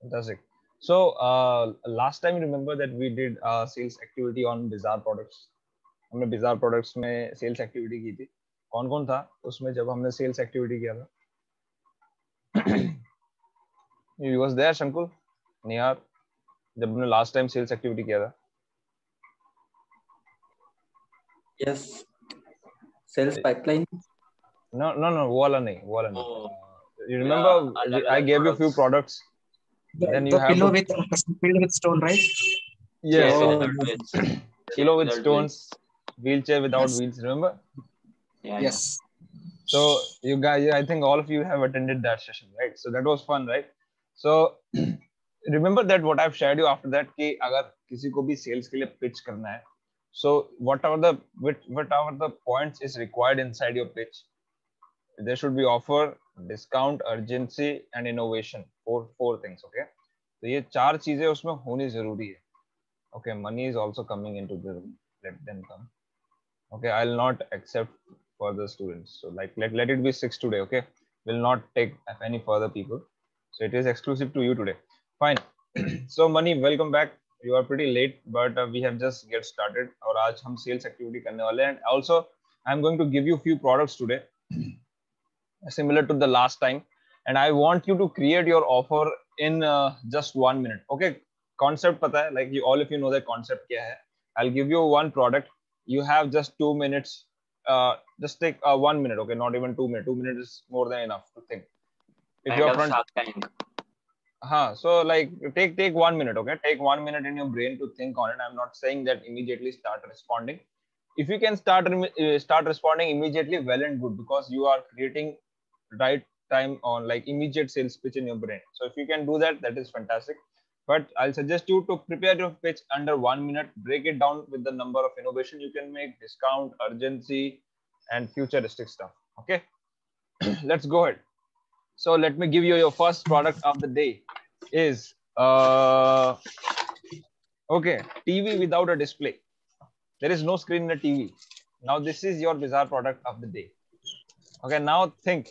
Fantastic. So last time remember that we did sales activity on Bazaar products. हमने Bazaar products में sales activity की थी. कौन कौन था उसमें जब हमने sales activity किया था? You was there Shankul, Nihar, जब हमने last time sales activity किया था. Yes, sales pipeline. No, वो वाला नहीं, वो वाला नहीं. Oh, You remember I gave you few products. Then you The have pillow to with stone, right? yes, yeah, Oh, without wheels. pillow with Without stones, wheelchair without yes. wheels. Remember? Yeah, Yes. So you guys, I think all of you have attended that session, right? So that was fun, right? So remember that what I've shared you after that कि अगर किसी को भी sales के लिए pitch करना है, so whatever the points is required inside your pitch, there should be offer, discount, urgency and innovation. Four things, okay? तो ये चार चीजें उसमें होनी जरूरी है. Okay, money is also coming into the room. Let them come. Okay, I'll not accept further students. So like let it be 6 today. Okay, will not take any further people. So it is exclusive to you today. Fine. So Mani, welcome back. You are pretty late, but we have just get started. और आज हम sales activity करने वाले हैं. And also I'm going to give you few products today, similar to the last time. And I want you to create your offer in just 1 minute. Okay, concept पता है, like you all of you know the concept क्या है. I'll give you one product. You have just 2 minutes. Just take 1 minute. Okay, not even 2 minutes. 2 minutes is more than enough to think. If kind you're of front, Shark Tank. so like take 1 minute. Okay, take 1 minute in your brain to think on it. I'm not saying that immediately start responding. If you can start responding immediately, well and good, because you are creating right time on like immediate sales pitch in your brain. So if you can do that, that is fantastic. But I'll suggest you to prepare your pitch under 1 minute, break it down with the number of innovation you can make, discount, urgency, and futuristic stuff. Okay, let's go ahead. So let me give you your first product of the day is okay, TV without a display. There is no screen in a TV. Now this is your bizarre product of the day. Okay, now think,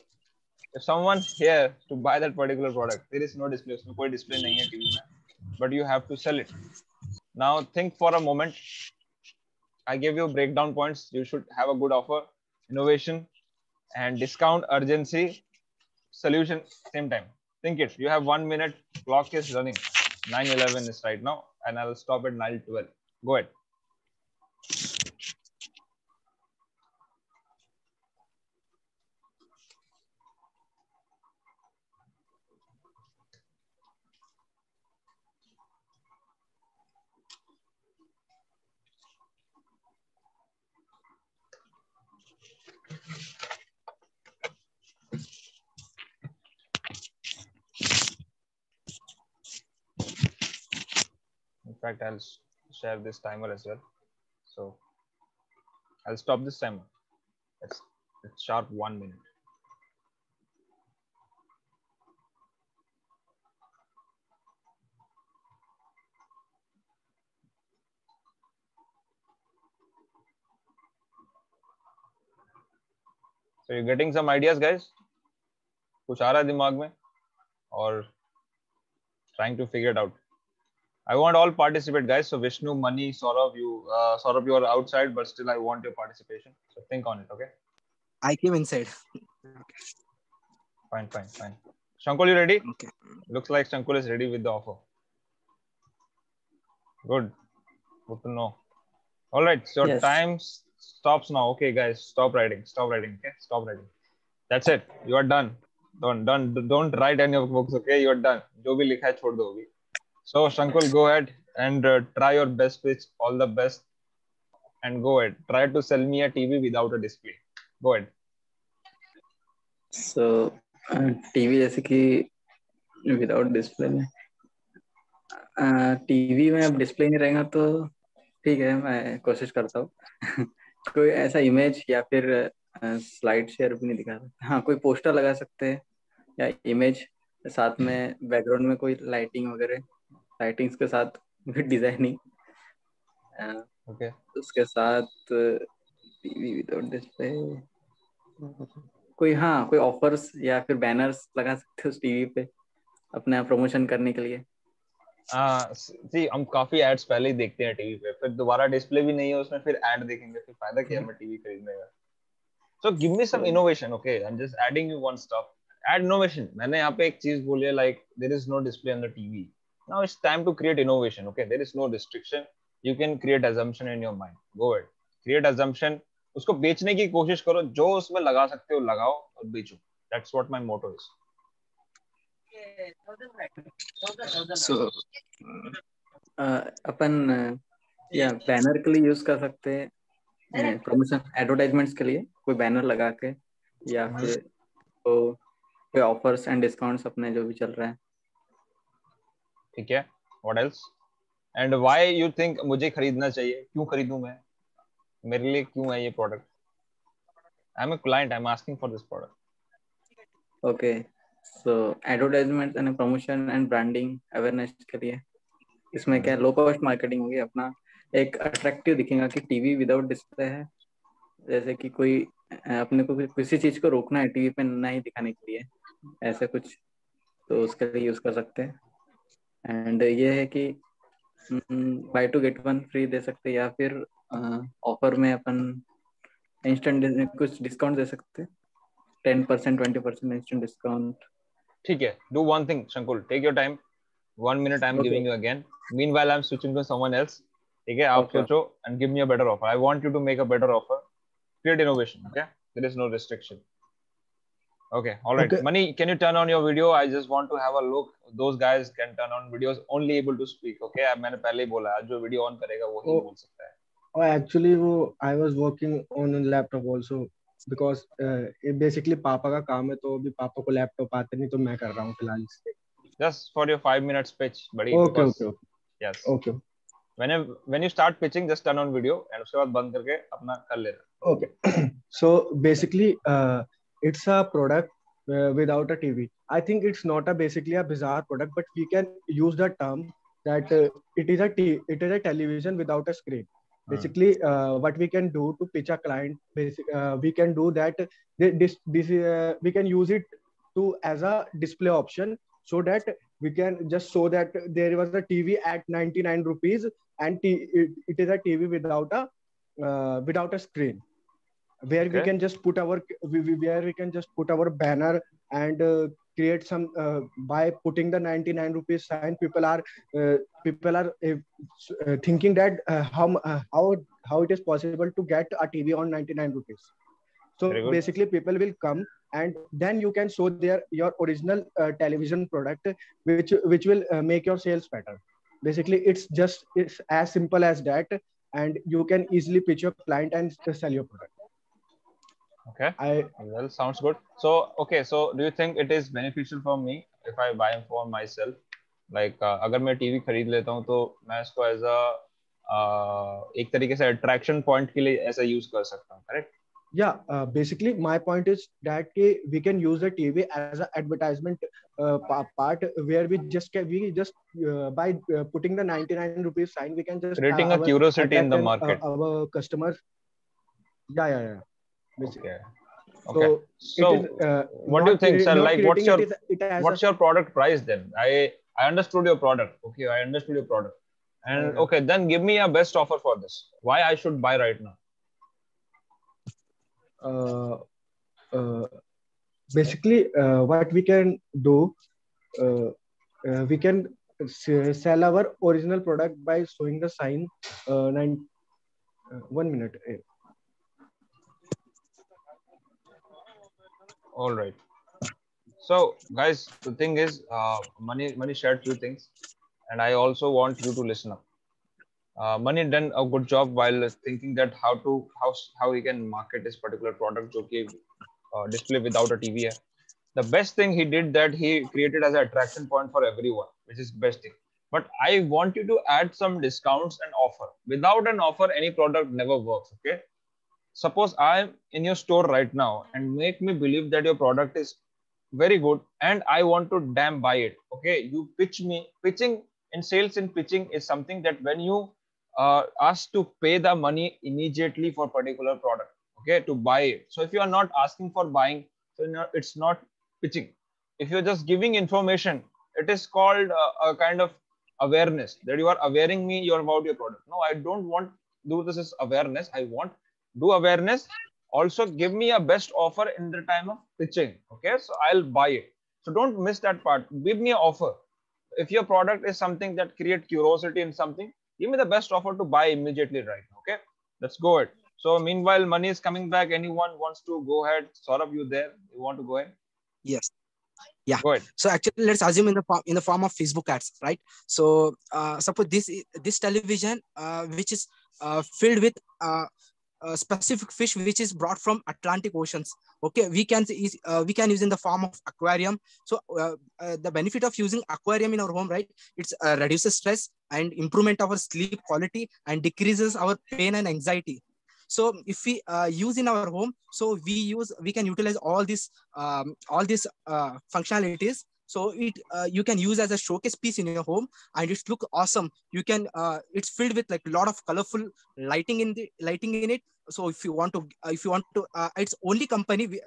if someone here to buy that particular product, there is no display, उसमें कोई display नहीं है TV में, but you have to sell it. Now think for a moment. I gave you breakdown points. You should have a good offer, innovation, and discount, urgency, solution, same time. Think it. You have 1 minute. Clock is running. 9:11 is right now, and I will stop at 9:12. Go ahead. In fact, I'll share this timer as well. So I'll stop this timer. It's sharp 1 minute. So you're getting some ideas, guys? कुछ आ रहा है दिमाग में? Or trying to figure it out? I want all participate, guys. So Vishnu, Mani, Saurabh, you are outside, but still I want your participation. So think on it, okay? I came inside. Fine. Shankul, you ready? Okay. Looks like Shankul is ready with the offer. Good to know. All right, so Yes. time stops now. Okay, guys, stop writing. Okay, stop writing. That's it. You are done. Don't write any of books. Okay, you are done. जो भी लिखा है छोड़ दो अभी. So Shankul, go ahead and try your best pitch. All the best. And go ahead. Try to sell me a TV without a display. Go ahead. So TV जैसे कि without display में टीवी में अब display नहीं रहेगा तो ठीक है, मैं कोशिश करता हूँ कोई ऐसा इमेज या फिर स्लाइड शेयर भी नहीं दिखा सकते. हाँ, कोई पोस्टर लगा सकते हैं या इमेज साथ में बैकग्राउंड में कोई लाइटिंग वगैरह, लाइटिंग्स के साथ फिर डिजाइनिंग, Okay. उसके साथ टीवी विदाउट डिस्प्ले कोई ऑफर्स या फिर बैनर्स लगा सकते हो उस टीवी पे. अपना प्रमोशन करने के लिए? सी हम काफी एड्स पहले ही देखते हैं टीवी पे, फिर दोबारा डिस्प्ले भी नहीं है उसमें, फिर ऐड देखेंगे, फिर फायदा क्या है हमें टीवी खरीदने का? So give me some innovation, okay? I'm just adding you one stuff. Add innovation. मैंने यहाँ पे एक चीज बोली है, like there is no display on the TV. Now it's time to create innovation, okay? There is no restriction. You can create assumption in your mind. Go ahead. Create assumption. उसको बेचने की कोशिश करो, जो उसमें लगा सकते हो लगाओ और बेचो. That's what my motto is. So अपन या बैनर के लिए यूज कर सकते हैं, प्रमोशन एडवर्टाइजमेंट्स के लिए कोई बैनर लगा के, या फिर तो कोई ऑफर्स एंड डिस्काउंट्स अपने जो भी चल रहा है. ठीक है. What else? And why you think मुझे खरीदना चाहिए? क्यों खरीदूं मैं? मेरे लिए क्यों है ये product? I'm a client. I'm asking for this product. Okay, so advertisement and promotion and branding awareness के लिए इसमें क्या लो कॉस्ट मार्केटिंग होगी. अपना एक अट्रैक्टिव दिखेगा कि टीवी विदाउट डिस्प्ले है, जैसे कि कोई अपने को किसी चीज को रोकना है टीवी पे नहीं दिखाने के लिए, ऐसे कुछ, तो उसके लिए यूज कर सकते हैं. एंड ये है कि buy two get one free दे सकते हैं, या फिर ऑफर में अपन इंस्टेंट कुछ डिस्काउंट दे सकते हैं, 10% 20% इंस्टेंट डिस्काउंट. ठीक है. Do one thing, Shankul. Take your time. 1 minute I'm giving you again. Meanwhile, I'm switching to someone else. ठीक है. आप सोचो and give me a better offer. I want you to make a better offer. Create innovation. Okay. There is no restriction. Okay. All right. Okay. Mani, can you turn on your video? I just want to have a look. Those guys can turn on videos. Only able to speak. Okay. अब मैंने पहले ही बोला है, जो video on करेगा वो ही बोल सकता है. Oh, actually, I was working on a laptop also because basically पापा का काम है, तो अभी पापा को लैपटॉप आते नहीं, तो मैं कर रहा हूँ फिलहाल इससे. Just for your 5 minutes pitch, buddy. Okay, because, okay. Yes. Okay. When you start pitching, just turn on video and उसके बाद बंद करके अपना कर लेना. Okay. So basically, it's a product without a TV. I think it's not basically a bizarre product, but we can use the term that it is a television without a screen. Basically, what we can do to pitch a client, we can do that. We can use it to as a display option, so that we can just show that there was a TV at 99 rupees, and it is a TV without a screen, where we can just put our banner and create some by putting the 99 rupees sign. People are thinking that how it is possible to get a TV on 99 rupees. So basically people will come, and then you can show your original television product, which will make your sales better. Basically it's as simple as that, and you can easily pitch your client and sell your product. Okay. Well, sounds good. So, okay. So, do you think it is beneficial for me if I buy for myself? Like, अगर मैं TV खरीद लेता हूँ, तो मैं इसको as a एक तरीके से attraction point के लिए ऐसा use कर सकता हूँ, correct? Yeah. Basically, my point is that we can use the TV as an advertisement part, where we just by putting the 99 rupees sign, we can just creating a curiosity in the market. Our customers. Yeah. Okay. So what do you think, sir? Like, what's your product price then? I understood your product. Okay, I understood your product. And okay, then give me a best offer for this. Why I should buy right now? Basically, what we can do, we can sell our original product by showing the sign. 1 minute. All right. So, guys, the thing is, Mani shared few things, and I also want you to listen up. Mani done a good job while thinking that how he can market this particular product, जो कि display without a TV है. The best thing he did that he created as an attraction point for everyone, which is best thing. But I want you to add some discounts and offer. Without an offer, any product never works. Okay. Suppose I'm in your store right now and make me believe that your product is very good and I want to damn buy it. Okay, you pitch me. Pitching in sales and pitching is something that when you ask to pay the money immediately for particular product, okay, to buy it. So if you are not asking for buying, so it's not pitching. If you're just giving information, it is called a kind of awareness, that you are awareing me about your product. No, I don't want do this as awareness. I want do awareness. Also give me a best offer in the time of pitching. Okay, so I'll buy it. So don't miss that part. Give me an offer. If your product is something that create curiosity in something, give me the best offer to buy immediately right now. Okay, let's go ahead. So meanwhile, money is coming back. Anyone wants to go ahead? Saurabh, you there? You want to go ahead? Yes. Yeah. Go ahead. So actually, let's assume in the form of Facebook ads, right? So suppose this television, which is filled with specific fish which is brought from Atlantic oceans. Okay, we can use in the form of aquarium. So the benefit of using aquarium in our home, right? It's reduces stress and improvement our sleep quality and decreases our pain and anxiety. So if we use in our home, so we can utilize all these functionalities. So you can use as a showcase piece in your home, and it's look awesome. You can it's filled with like a lot of colorful lighting in it. So if you want to it's only company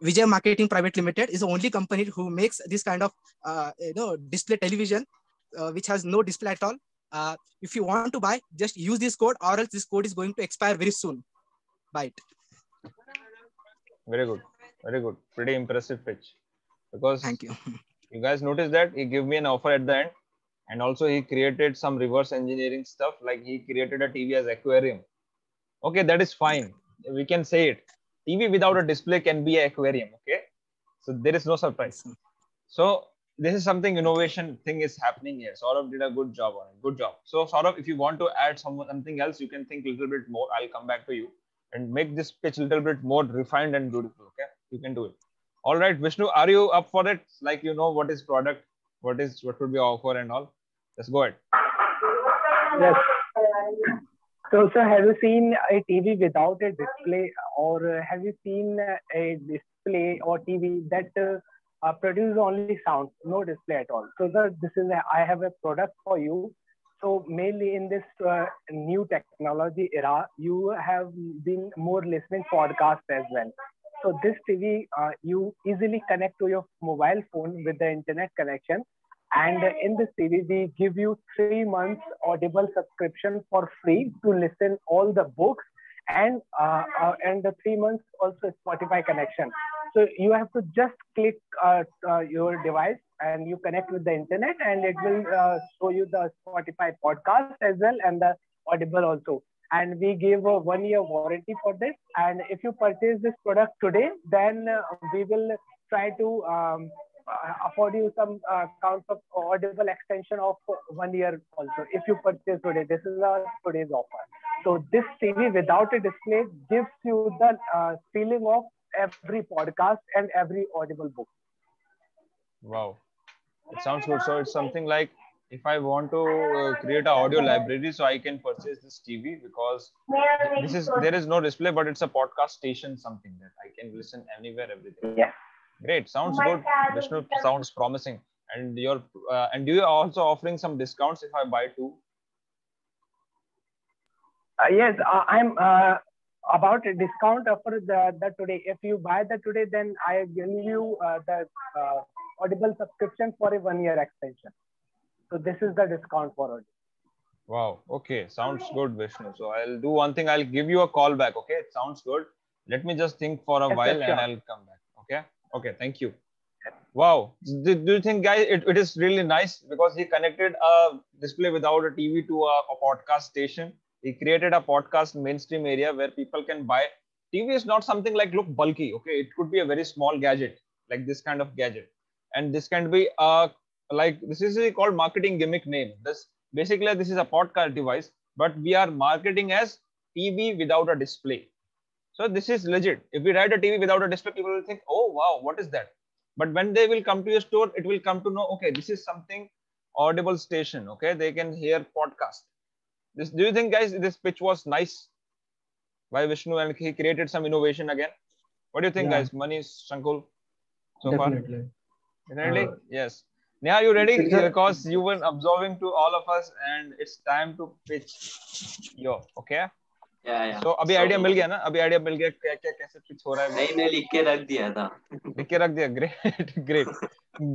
Vijay Marketing Private Limited is the only company who makes this kind of display television which has no display at all. If you want to buy, just use this code, or else this code is going to expire very soon. Buy it. Very good. Very good. Pretty impressive pitch. Because thank you. You guys noticed that he gave me an offer at the end, and also he created some reverse engineering stuff, like he created a TV as aquarium. Okay, that is fine. We can say it. TV without a display can be an aquarium. Okay, so there is no surprise. So this is something innovation thing is happening here. Saurabh did a good job on it. Good job. So Saurabh, if you want to add something else, you can think a little bit more. I'll come back to you and make this pitch a little bit more refined and beautiful. Okay, you can do it. All right, Vishnu, are you up for it? Like, you know, what is product, what would be offer and all? Let's go ahead. Yes. So, sir, have you seen a TV without a display, or have you seen a display or TV that produces only sound, no display at all? So, sir, I have a product for you. So, mainly in this new technology era, you have been more listening podcasts as well. So this TV, you easily connect to your mobile phone with the internet connection. And in this TV, we give you 3 months Audible subscription for free to listen all the books, and the 3 months also Spotify connection. So you have to just click your device and you connect with the internet, and it will show you the Spotify podcast as well and the Audible also. And we give a 1-year warranty for this. And if you purchase this product today, then we will try to afford you some count of Audible extension of 1 year also. If you purchase today, this is our today's offer. So this TV without a display gives you the feeling of every podcast and every Audible book. Wow, it sounds good. So it's something like, if I want to create an audio library, so I can purchase this TV, because there is no display, but it's a podcast station, something that I can listen anywhere, everything. Yeah. Great, sounds good. Vishnu, sounds promising. And do you also offering some discounts if I buy 2? Yes, I'm about a discount offer the today. If you buy the today, then I give you the Audible subscription for a 1-year extension. So this is the discount for it. Wow. Okay. Sounds good, Vishnu. So I'll do one thing. I'll give you a call back. Okay. It sounds good. Let me just think for a while, and I'll come back. Okay. Okay. Thank you. Wow. Do you think, guys, it is really nice, because he connected a display without a TV to a podcast station. He created a podcast mainstream area where people can buy. TV is not something like look bulky. Okay. It could be a very small gadget, like this kind of gadget. And this can be like, this is called marketing gimmick name. This is a podcast device, but we are marketing as TV without a display. So this is legit. If we write a TV without a display, people will think, oh wow, what is that? But when they will come to your store, it will come to know, okay, this is something Audible station. Okay, they can hear podcast. Do you think, guys, this pitch was nice by Vishnu, and he created some innovation again? What do you think, guys? Manish, Shankul, so Definitely. far? Definitely. Yes. Neha, you ready? Because you were observing to all of us, and it's time to pitch. Okay. या So अभी idea मिल गया ना, अभी idea मिल गया क्या क्या कैसे pitch हो रहा है। नहीं नहीं, लिख के रख दिया था। लिख के रख दिया, great great.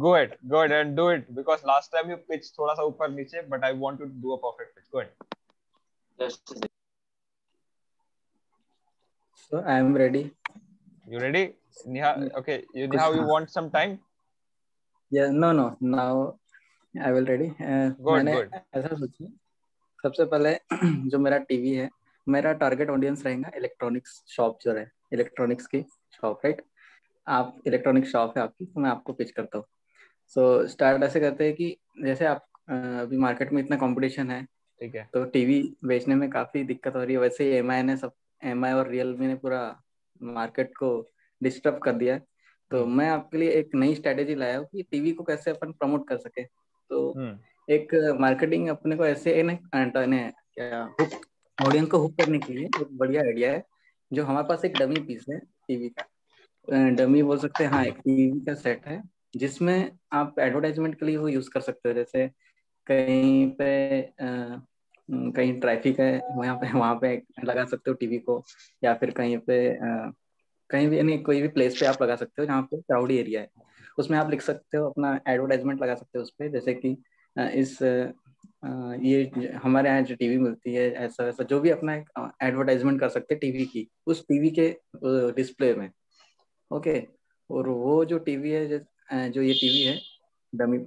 go ahead and do it because last time you pitched थोड़ा सा ऊपर नीचे, but I want you to do a perfect pitch. Go ahead. Just a second. So I am ready. You ready? Neha, okay, Neha, you want some time? Yeah, no, now I will ready. मैंने Good. ऐसा सोचा, सबसे पहले जो मेरा TV है, मेरा target audience रहेगा इलेक्ट्रॉनिक्स शॉप जो है, इलेक्ट्रॉनिक्स की शॉप, राइट? आप इलेक्ट्रॉनिक शॉप है आपकी, तो मैं आपको पिच करता हूँ। सो स्टार्ट ऐसे करते हैं कि जैसे आप अभी मार्केट में इतना कंपटीशन है, ठीक है, तो टीवी बेचने में काफी दिक्कत हो रही है। वैसे ही एमआई और रियलमी ने पूरा मार्केट को डिस्टर्ब कर दिया है। तो मैं आपके लिए एक नई स्ट्रेटेजी लाया हूँ कि टीवी को कैसे अपन प्रमोट कर सके। तो एक मार्केटिंग अपने को ऐसे क्या हुक, ऑडियंस को हुक करने के लिए एक बढ़िया आइडिया है। जो हमारे पास एक डमी पीस है टीवी का, डमी बोल सकते हैं, हाँ, एक टीवी का सेट है जिसमें आप एडवर्टाइजमेंट के लिए वो यूज कर सकते हो। जैसे कहीं पे कहीं ट्रैफिक है, वहाँ पे लगा सकते हो टीवी को, या फिर कहीं पे कहीं भी, यानी कोई भी प्लेस पे आप लगा सकते हो जहाँ पे क्राउडी एरिया है, उसमें आप लिख सकते हो, अपना एडवर्टाइजमेंट लगा सकते हो उस पर। जैसे कि ये हमारे यहाँ जो टीवी मिलती है, ऐसा वैसा जो भी अपना एडवर्टाइजमेंट कर सकते हैं टीवी की, उस टीवी के डिस्प्ले में। ओके, और वो जो टीवी है, जो ये टीवी है डमी,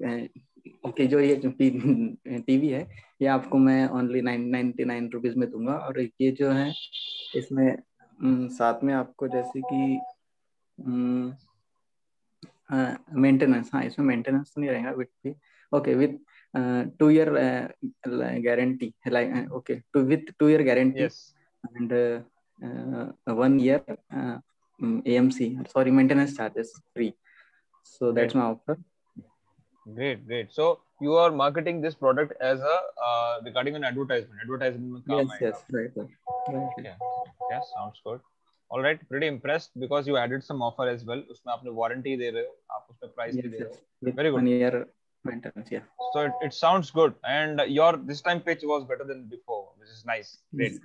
ओके, जो ये टीवी है, ये आपको मैं ओनली 99 रुपीज में दूंगा। और ये जो है इसमें साथ में आपको जैसे कि मेंटेनेंस, हाँ, इसमें मेंटेनेंस तो नहीं रहेगा विथ भी, okay, with 2 year guarantee, okay, with 2 year guarantee and 1 year AMC, sorry, maintenance charges free. So that's my offer. Great. So you are marketing this product as a regarding an advertisement में काम आएगा। Yes, right. Okay, sounds good. All right, pretty impressed because you added some offer as well. उसमें आपने warranty दे रहे हो, आप उसमें price भी दे रहे हो। Very good. 1 year maintenance, yeah. So it sounds good, and your this time pitch was better than before, which is nice. Great.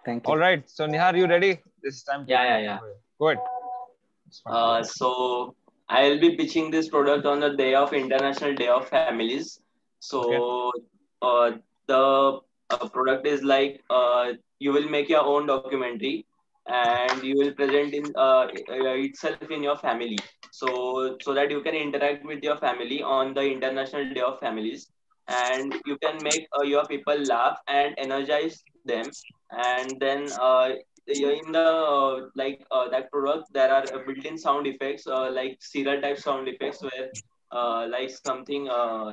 Thank you. All right, so Nihar, you ready this time? Yeah. Go ahead. So I'll be pitching this product on the day of International Day of Families. So the product is like you will make your own documentary and you will present in itself in your family, so that you can interact with your family on the International Day of Families, and you can make your people laugh and energize them. And then in the that product there are built-in sound effects, like serial type sound effects, where like something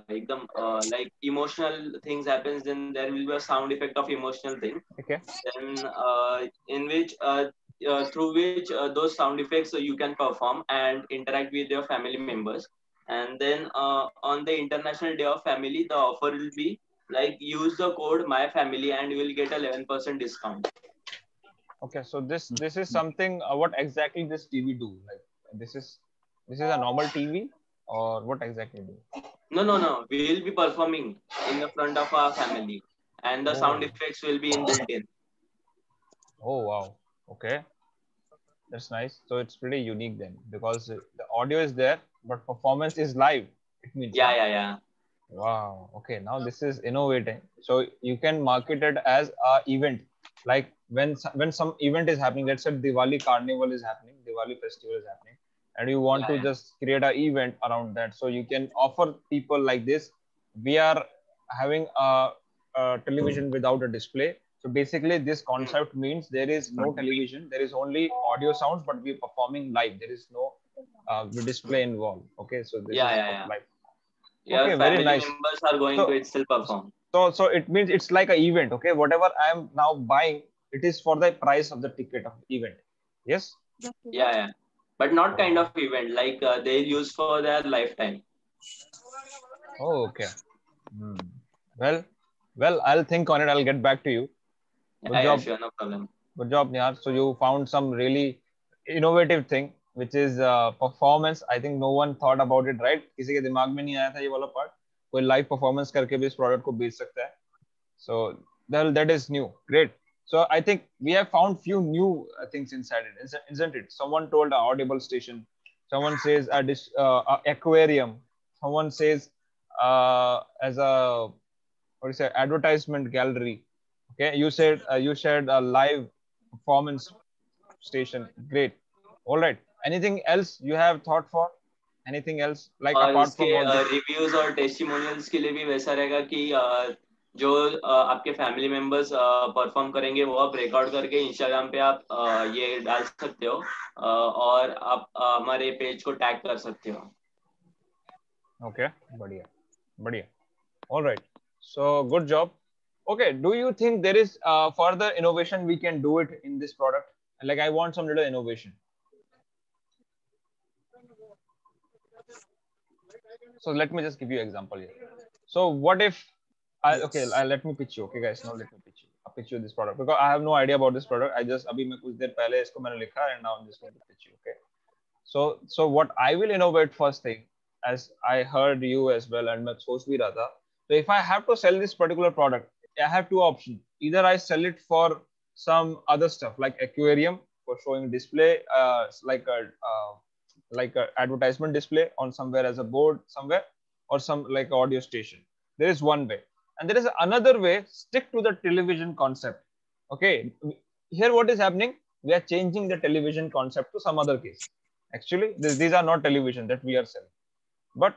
like emotional things happens, then there will be a sound effect of emotional thing. Okay. Then in which through which those sound effects you can perform and interact with your family members. And then on the International Day of Family, the offer will be like use the code my family and you will get 11% discount. Okay, so this is something. What exactly this TV do? Like this is a normal TV, or what exactly do? No. We will be performing in the front of our family, and the sound effects will be inbuilt in. Oh wow. Okay, that's nice. So it's pretty unique then, because the audio is there, but performance is live. It means. Yeah. Wow. Okay, now this is innovating. So you can market it as a event. Like when some event is happening, let's say Diwali Carnival is happening, Diwali festival is happening, and you want to just create an event around that. So you can offer people like this. We are having a television without a display. So basically this concept means there is no television, there is only audio sounds, but we're performing live. There is no display involved. Okay, so this is live. Your family members are going to itself perform. So it means it's like an event. Okay, whatever I am now buying, it is for the price of the ticket of the event. Yes. Yeah. But not kind of event, like they use for their lifetime. Oh, okay. Well, I'll think on it. I'll get back to you. Good job. Sure, no problem. Good job, Nihar. So you found some really innovative thing, which is performance. I think no one thought about it, right? किसी के दिमाग में नहीं आया था ये वाला part. कोई live performance करके भी इस product को बेच सकता है. So that is new. Great. So I think we have found few new things inside it, isn't it? Someone told an audible station. Someone says a aquarium. Someone says as a what do you say, advertisement gallery. Okay, you said a live performance station. Great. All right. Anything else you have thought for? Anything else like और apart इसके from all this? Reviews और testimonials के लिए भी वैसा रहेगा कि जो आपके फैमिली मेंबर्स परफॉर्म करेंगे वो आप रिकॉर्ड करके इंस्टाग्राम पे आप ये डाल सकते हो और आप हमारे पेज को टैग कर सकते हो. Okay, बढ़िया, बढ़िया. All right. So good job. Okay, do you think there is further innovation we can do it in this product? Like I want some little innovation. So let me just give you an example here. So what if let me pitch you. Okay guys, now let me pitch you. I'll pitch you this product because I have no idea about this product. I just अभी मैं कुछ देर पहले इसको मैंने लिखा and now I'm just going to pitch you. Okay. So what I will innovate first thing, as I heard you as well and मैं सोच भी रहा था. So if I have to sell this particular product, I have two options. Either I sell it for some other stuff like aquarium for showing display, like a advertisement display on somewhere as a board somewhere, or some like audio station. There is one way, and there is another way. Stick to the television concept. Okay, here what is happening? We are changing the television concept to some other case. Actually, these are not television that we are selling, but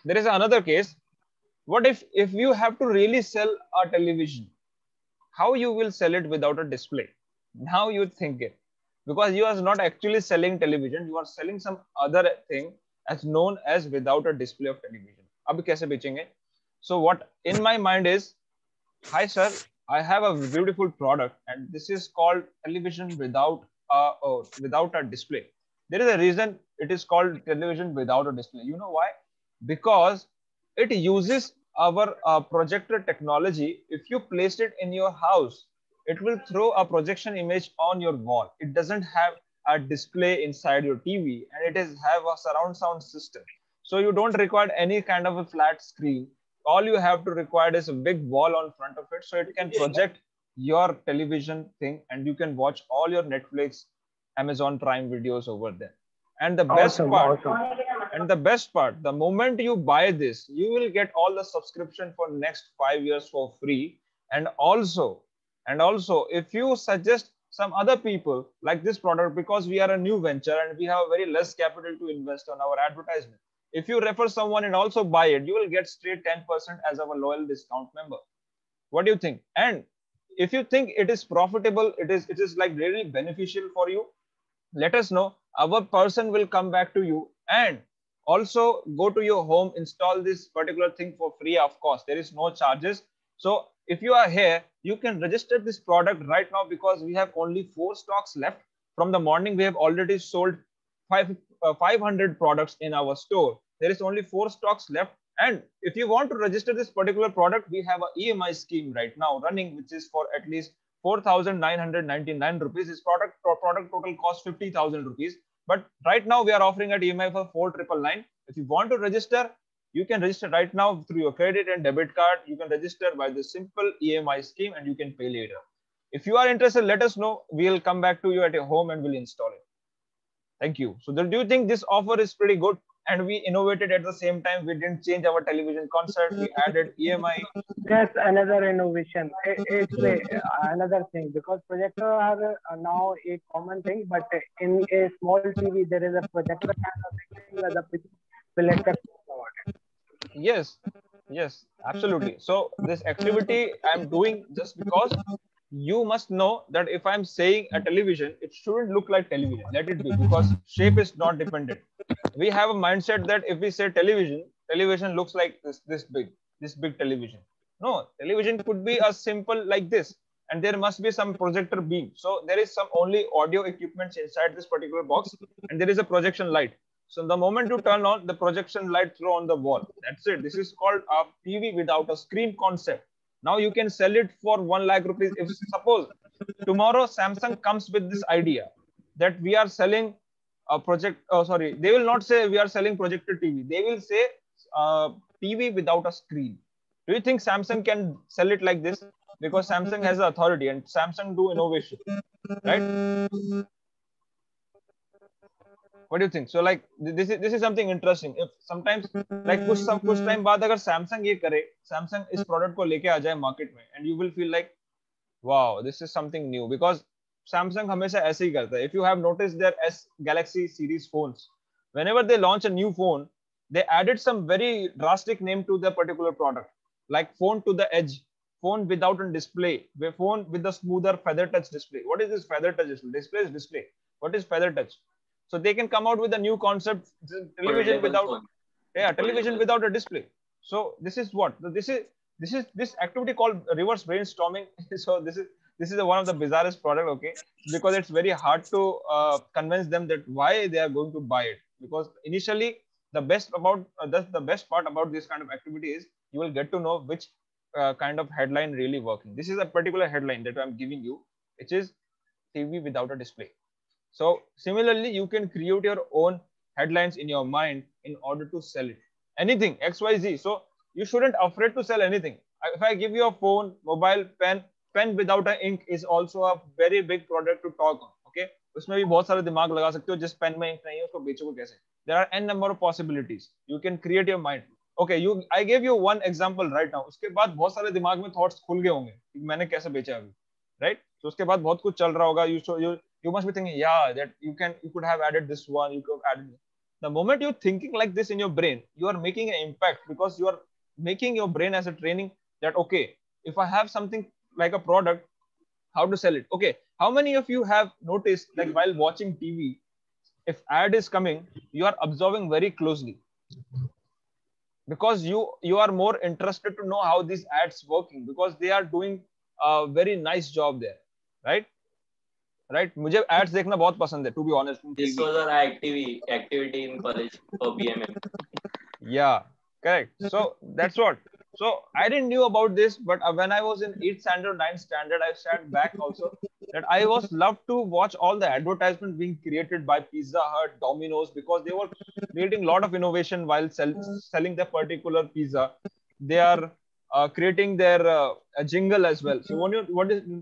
there is another case. What if you have to really sell a television? How you will sell it without a display? Now you think it, because you are not actually selling television, you are selling some other thing as known as without a display of television. अब कैसे बेचेंगे? So what in my mind is, hi sir, I have a beautiful product and this is called television without a display. There is a reason it is called television without a display. You know why? Because it uses our projector technology. If you place it in your house, it will throw a projection image on your wall. It doesn't have a display inside your TV, and it is have a surround sound system. So you don't require any kind of a flat screen. All you have to require is a big wall on front of it, so it can project your television thing, and you can watch all your Netflix, Amazon Prime videos over there. And the best part, and the best part, the moment you buy this, you will get all the subscription for next 5 years for free. And also, if you suggest some other people like this product, because we are a new venture and we have very less capital to invest on our advertisement, if you refer someone and also buy it, you will get straight 10% as our loyal discount member. What do you think? And if you think it is profitable, it is like really beneficial for you, let us know. Our person will come back to you and also go to your home, install this particular thing for free. Of course, there is no charges. So if you are here, you can register this product right now, because we have only 4 stocks left. From the morning, we have already sold 500 products in our store. There is only 4 stocks left. And if you want to register this particular product, we have an EMI scheme right now running, which is for at least 4,999 rupees. This product total cost 50,000 rupees. But right now we are offering at EMI for 4,999. If you want to register, you can register right now through your credit and debit card. You can register by the simple EMI scheme and you can pay later. If you are interested, let us know. We'll come back to you at your home and we'll install it. Thank you. So do you think this offer is pretty good? And we innovated at the same time. We didn't change our television concept. We added EMI. That's another innovation. It's another thing, because projector are now a common thing, but in a small TV there is a projector kind of thing that will affect. Yes, absolutely. So this activity I'm doing just because you must know that if I'm saying a television, it shouldn't look like television. Let it be, because shape is not dependent. We have a mindset that if we say television looks like this big television. No, television could be a simple like this, and there must be some projector beam. So there is some only audio equipment inside this particular box, and there is a projection light. So the moment you turn on, the projection light throw on the wall. That's it. This is called a TV without a screen concept. Now you can sell it for 1 lakh rupees. If suppose tomorrow Samsung comes with this idea that we are selling a they will not say we are selling projector TV. They will say TV without a screen. Do you think Samsung can sell it like this? because Samsung has the authority and Samsung do innovation, right? What do you think? So like this is something interesting. If sometimes like कुछ time बाद अगर Samsung ये करे, Samsung इस product को लेके आ जाए market में, and you will feel like wow, this is something new, because Samsung हमेशा ऐसे ही करता है. If you have noticed their S Galaxy series phones, whenever they launch a new phone, they added some very drastic name to the particular product, like phone to the edge, phone without a display, phone with a smoother feather touch display. What is this feather touch display? Display is display. What is feather touch? So they can come out with a new concept, television without, television without a display. So this is what this activity called reverse brainstorming. So this is one of the bizarrest product, okay, because it's very hard to convince them that why they are going to buy it, because initially the best part about this kind of activity is you will get to know which kind of headline really working. This is a particular headline that I'm giving you, which is TV without a display. So similarly, you can create your own headlines in your mind in order to sell it. Anything, XYZ. So you shouldn't afraid to sell anything. If I give you a phone, mobile, pen without an ink is also a very big product to talk on. Okay, उसमें भी बहुत सारे दिमाग लगा सकते हो. जिस pen में इंक नहीं है उसको बेचोगे कैसे? There are n number of possibilities. You can create your mind. Okay, I gave you one example right now. उसके बाद बहुत सारे दिमाग में thoughts खुल गए होंगे कि मैंने कैसे बेचा अभी, right? So उसके बाद बहुत कुछ चल रहा होगा. You must be thinking, yeah, that you could have added this one, you could have added. The moment you're thinking like this in your brain, you are making an impact, because you are making your brain as a training that, okay, if I have something like a product, how to sell it? Okay, how many of you have noticed, like while watching TV, if ad is coming, you are observing very closely, because you are more interested to know how these ads working, because they are doing a very nice job there, right? मुझे ads देखना बहुत पसंद है, to be honest. This was our activity in college for BMM. Yeah, correct. So that's what. So I didn't knew about this, but when I was in 8th standard, 9th standard, I sat back also that I was loved to watch all the advertisements being created by Pizza Hut, Domino's, because they were creating a lot of innovation while selling their particular pizza. They are creating their jingle as well. So do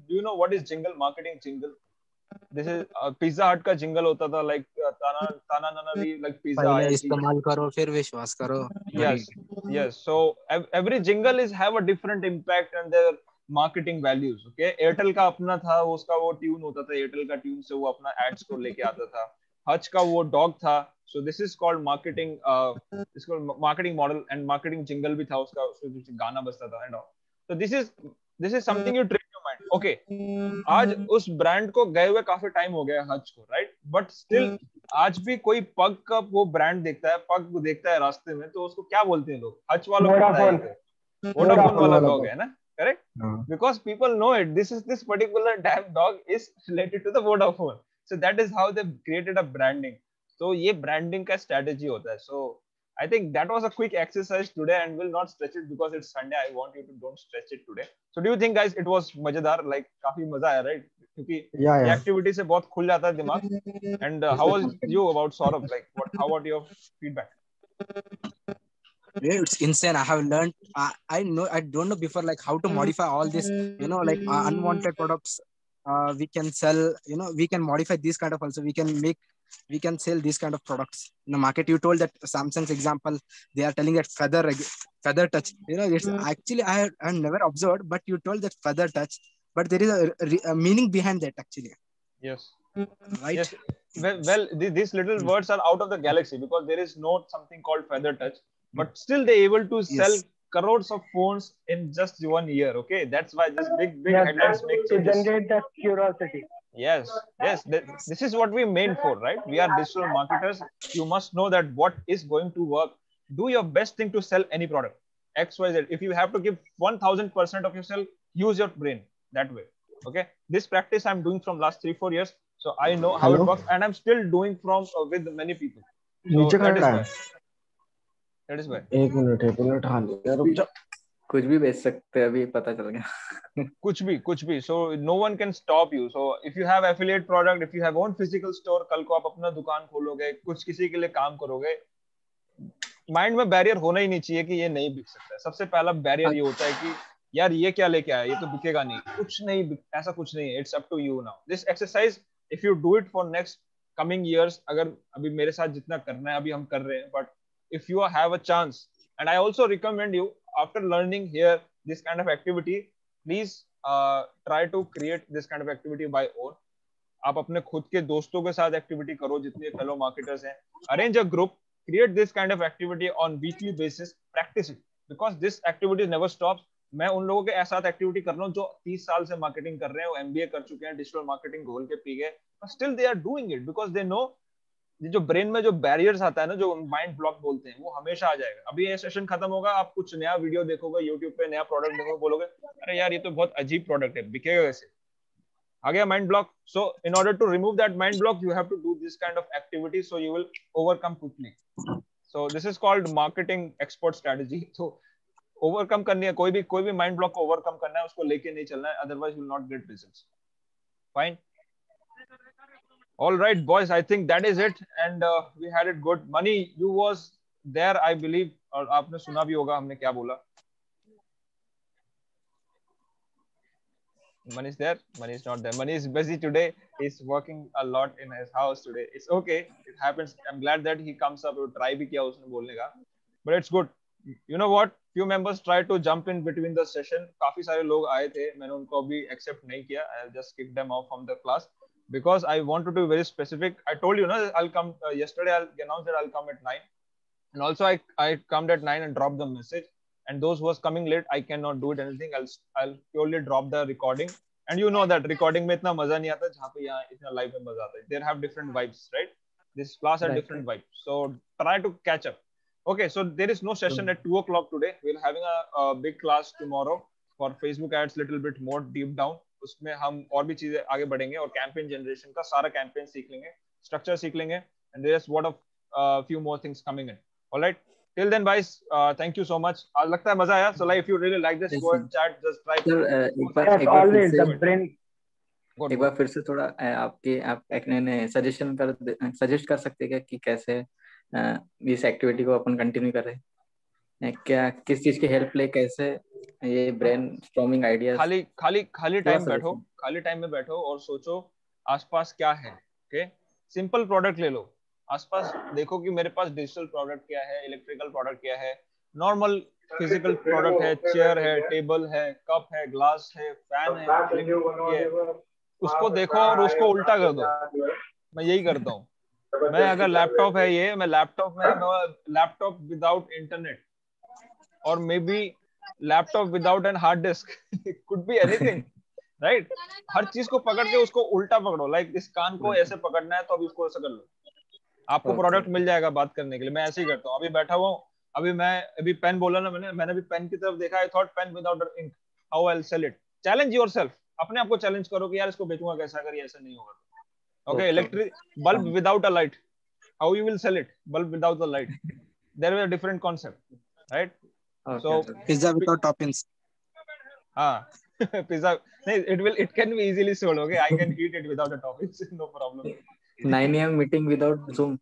you know what is jingle, marketing jingle? This is Pizza Hut का jingle होता था, like ताना नाना like pizza पहले इस्तेमाल करो फिर विश्वास करो. Yes. So every jingle have a different impact and their marketing values. Okay, Airtel का अपना था, उसका वो ट्यून होता था, Airtel का ट्यून से वो अपना एड्स को लेके आता था. Hutch का वो डॉग था. So this is called marketing. It's called marketing model, and marketing jingle भी था उसका, उसमें गाना बजता था and all. So this is something you train your mind. Okay, आज उस ब्रांड को गए हुए काफी टाइम हो गया हज को, राइट? बट स्टिल आज भी कोई पग का वो ब्रांड देखता है, पग को देखता है रास्ते में, तो उसको क्या बोलते हैं लोग? हज वालों को वोडाफोन वाला डॉग है ना, correct? Because people know it, this particular damn dog is related to the Vodafone. So that is how they created a branding. तो ये ब्रांडिंग का स्ट्रेटेजी होता है. सो I think that was a quick exercise today, and will not stretch it because it's Sunday. I want you to don't stretch it today. So do you think guys it was मजेदार, like काफी मजा आया, right? क्योंकि ये activity से बहुत खुल जाता है दिमाग. And how was you about Saurabh? Like how about your feedback? Yeah, it's insane. I have learned. I don't know before, like how to modify all this. Like unwanted products. We can sell. We can modify these kind of also. We can sell these kind of products in the market. You told that Samsung's example, they are telling that feather touch. It's actually I never observed, but you told that feather touch, but there is a meaning behind that actually. Yes. Right. Yes. Well, these little words are out of the galaxy, because there is no something called feather touch, but still they able to sell crores of phones in just 1 year. Okay, that's why this big headlines make changes. To generate that curiosity. Yes. This is what we made for, right? We are digital marketers. You must know that what is going to work. Do your best thing to sell any product. XYZ. If you have to give 1000% of yourself, use your brain that way. Okay. This practice I'm doing from last 3-4 years. So I know how it works, and I'm still doing with many people. So that is why. एक minute हाँ रुक जा. कुछ भी बेच सकते हैं, अभी पता चल गया. कुछ भी. So no one can stop you. So if you have affiliate product, if you have own physical store, कल को आप अपना दुकान खोलोगे, कुछ किसी के लिए काम करोगे, माइंड में बैरियर होना ही नहीं चाहिए कि ये नहीं बिक सकता है. सबसे पहला बैरियर ये होता है कि यार ये क्या लेके आया, ये तो बिकेगा नहीं, कुछ नहीं, ऐसा कुछ नहीं है. It's up to you now. This exercise if you do it for next coming years, अगर अभी मेरे साथ जितना करना है अभी हम कर रहे हैं, but if you have a chance, and I also recommend you, after learning here this kind of activity, please try to create this kind of activity by own. आप अपने खुद के दोस्तों के साथ एक्टिविटी करो जितने फेलो मार्केटर्स हैं, arrange a group, create this kind of activity on weekly basis, practice it, because this activity never stops. मैं उन लोगों के साथ एक्टिविटी कर रहा हूँ जो 30 साल से मार्केटिंग कर रहे हैं, वो MBA कर चुके हैं, डिजिटल मार्केटिंग घोल के पी गए, but still they are doing it because they know ये जो ब्रेन में जो बैरियर्स आता है ना, जो माइंड ब्लॉक बोलते हैं, वो हमेशा आ जाएगा. अभी ये सेशन खत्म होगा, आप कुछ नया वीडियो देखोगे यूट्यूब पे, नया प्रोडक्ट देखोगे, बोलोगे अरे यार ये तो बहुत अजीब प्रोडक्ट है, बिकेगा कैसे, आ गया mind block. So in order to remove that mind block you have to do this kind of activity, so you will overcome quickly. So this is called marketing expert strategy. तो overcome करनी है, कोई भी mind block को overcome करना है, उसको लेके नहीं चलना है, otherwise you will not gate results. Fine. All right, boys, I think that is it, and we had it good. Mani, you was there, I believe, और आपने सुना भी होगा हमने क्या बोला. Mani is there? Mani is not there. Mani is busy today. He's working a lot in his house today. It's okay. It happens. I'm glad that he comes up. Try भी किया उसने बोलने का, but it's good. You know what? Few members tried to jump in between the session. काफी सारे लोग आए थे, मैंने उनको अभी accept नहीं किया. I'll just kick them off from the class. Because I want to be very specific. I told you, no, I'll come yesterday. I'll announce that I'll come at 9, and also I come at 9 and drop the message. And those who was coming late, I cannot do it anything else. I'll purely drop the recording. And you know that recording में इतना मजा नहीं आता जहाँ पे यहाँ इतना live में मजा आता है. They have different vibes, right? This class had different vibes. So try to catch up. Okay, so there is no session at 2 o'clock today. We're having a big class tomorrow for Facebook ads, little bit more deep down. उसमें हम और भी चीजें आगे बढ़ेंगे और campaign generation का सारा कैंपेन सीख लेंगे, स्ट्रक्चर सीख लेंगे, and there is what of few more things coming in. Alright, till then guys, thank you so much. आज लगता है मजा आया. So like if you really like this, go and chat, just try. एक बार फिर से थोड़ा आप ने सजेस्ट कर सकते हैं कि कैसे इस एक्टिविटी को अपन कंटिन्यू कर रहे हैं, क्या किस चीज की हेल्प ले, कैसे ये ब्रेनस्टॉर्मिंग आइडियाज. खाली टाइम में बैठो और सोचो आसपास क्या है. ओके, सिंपल प्रोडक्ट ले लो, आसपास देखो कि मेरे पास डिजिटल प्रोडक्ट क्या है, इलेक्ट्रिकल प्रोडक्ट क्या है, नॉर्मल फिजिकल प्रोडक्ट है, चेयर है, टेबल है, कप है, ग्लास है, फैन है, उसको देखो और उसको उल्टा कर दो. मैं यही करता हूँ. मैं अगर लैपटॉप है ये, मैं लैपटॉप में लैपटॉप विदाउट इंटरनेट, और may be laptop without an hard disk, could be anything, right? हर चीज को पकड़ के उसको उल्टा पकड़ो. लाइक इस कान को ऐसे पकड़ना है तो अभी उसको ऐसे कर लो, आपको प्रोडक्ट मिल जाएगा बात करने के लिए. मैं ऐसे ही करता हूँ. अभी बैठा हुआ हूँ, अभी पेन बोला ना मैंने अभी पेन की तरफ देखा. I thought pen without ink, how I will sell it. Challenge yourself, अपने आप को चैलेंज करो कि यार इसको बेचूंगा कैसे अगर ये ऐसा नहीं होगा. Okay, electric bulb without a light, how you will sell it? Bulb without the light, there is a different concept, right? So pizza without toppings. Pizza, it can be easily sold. Okay, I can eat it without the toppings, no problem. 9 AM meeting without Zoom.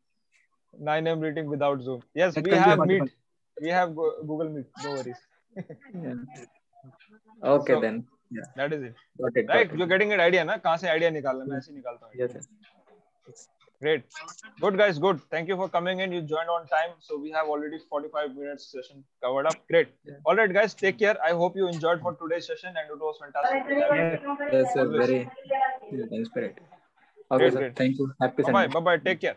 9 AM meeting without Zoom. Yes, That we can be have possible. Meet. We have Google Meet. No worries. Okay, So, then. Yeah. that is it. Got it. Right? You're getting an idea, ना? कहाँ से idea निकालना? मैं ऐसे ही निकालता हूँ. Yes, yes. Great. Good guys, good. Thank you for coming in. You joined on time. So we have already 45 minutes session covered up. Great. All right guys, take care. I hope you enjoyed for today's session and it was fantastic. Yes, sir. Very inspiring. Okay, Great, sir. great. Thank you. Happy Bye-bye. Sunday. Bye-bye. Take care.